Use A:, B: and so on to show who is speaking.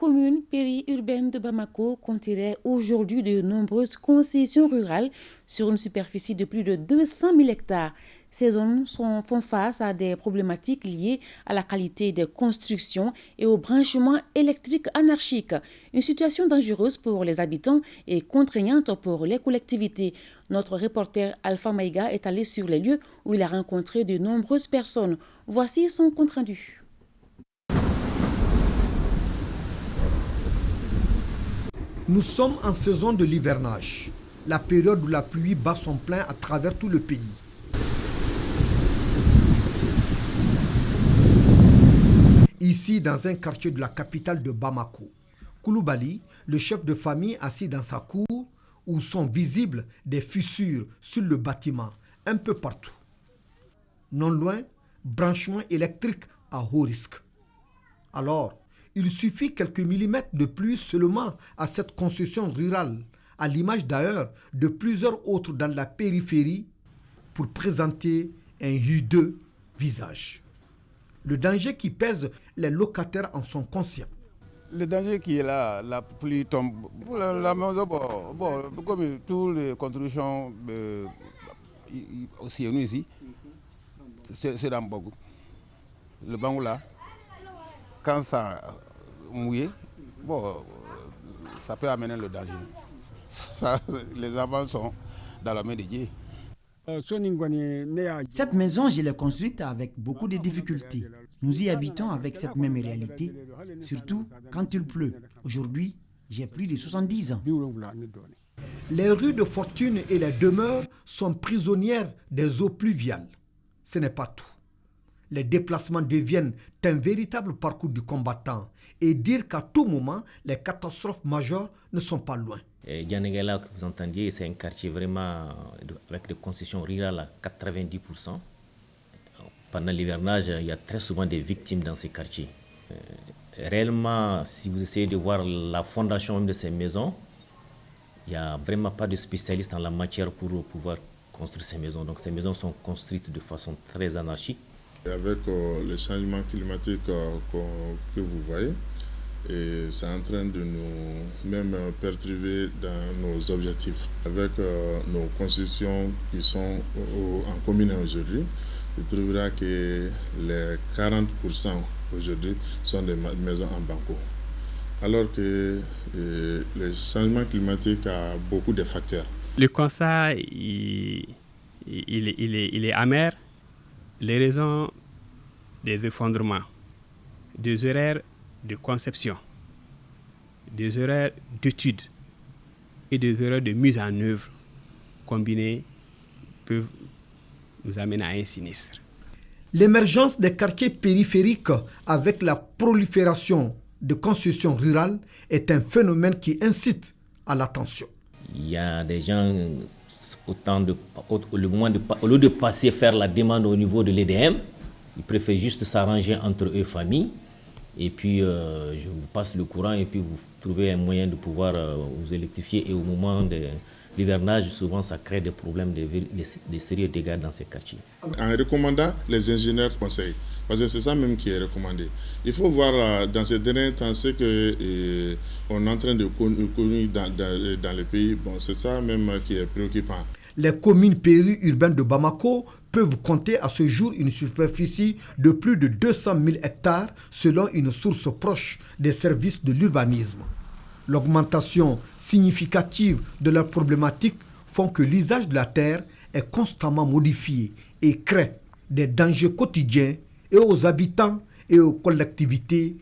A: commune périurbaine de Bamako compterait aujourd'hui de nombreuses concessions rurales sur une superficie de plus de 200 000 hectares. Ces zones font face à des problématiques liées à la qualité des constructions et au branchement électrique anarchique. Une situation dangereuse pour les habitants et contraignante pour les collectivités. Notre reporter Alpha Maïga est allé sur les lieux où il a rencontré de nombreuses personnes. Voici son compte-rendu.
B: Nous sommes en saison de l'hivernage, la période où la pluie bat son plein à travers tout le pays. Ici, dans un quartier de la capitale de Bamako, Koulibaly, le chef de famille assis dans sa cour, où sont visibles des fissures sur le bâtiment, un peu partout. Non loin, branchement électrique à haut risque. Alors, il suffit quelques millimètres de pluie seulement à cette construction rurale, à l'image d'ailleurs de plusieurs autres dans la périphérie, pour présenter un hideux visage. Le danger qui pèse, les locataires en sont conscients.
C: Le danger qui est là, la pluie tombe. La maison, comme toutes les constructions, aussi nous ici, c'est dans Bogo. Le banc là, quand ça mouille, ça peut amener le danger. Les enfants sont dans la main de Dieu.
D: Cette maison, je l'ai construite avec beaucoup de difficultés. Nous y habitons avec cette même réalité, surtout quand il pleut. Aujourd'hui, j'ai plus de 70 ans.
B: Les rues de fortune et les demeures sont prisonnières des eaux pluviales. Ce n'est pas tout. Les déplacements deviennent un véritable parcours du combattant et dire qu'à tout moment, les catastrophes majeures ne sont pas loin.
E: Dianegela, que vous entendiez, c'est un quartier vraiment avec des concessions rurales à 90%. Pendant l'hivernage, il y a très souvent des victimes dans ces quartiers. Réellement, si vous essayez de voir la fondation même de ces maisons, il n'y a vraiment pas de spécialistes en la matière pour pouvoir construire ces maisons. Donc ces maisons sont construites de façon très anarchique.
F: Avec le changement climatique que vous voyez, et c'est en train de nous même perturber dans nos objectifs. Avec nos concessions qui sont en commune aujourd'hui, tu trouveras que les 40% aujourd'hui sont des maisons en banco. Alors que le changement climatique a beaucoup de facteurs.
G: Le constat, il est amer. Les raisons des effondrements, des erreurs de conception, des erreurs d'études et des erreurs de mise en œuvre combinées peuvent nous amener à un sinistre.
B: L'émergence des quartiers périphériques avec la prolifération de constructions rurales est un phénomène qui incite à l'attention.
E: Il y a des gens, au lieu de passer faire la demande au niveau de l'EDM, ils préfèrent juste s'arranger entre eux, famille, et puis je vous passe le courant et puis vous trouvez un moyen de pouvoir vous électrifier. Et au moment de l'hivernage, souvent ça crée des problèmes, des sérieux dégâts dans ces quartiers.
F: En recommandant les ingénieurs conseils, parce que c'est ça même qui est recommandé. Il faut voir dans ces derniers temps ce qu'on est en train de connaître dans le pays. Bon, c'est ça même qui est préoccupant.
B: Les communes périurbaines de Bamako peuvent compter à ce jour une superficie de plus de 200 000 hectares selon une source proche des services de l'urbanisme. L'augmentation significative de leurs problématiques font que l'usage de la terre est constamment modifié et crée des dangers quotidiens et aux habitants et aux collectivités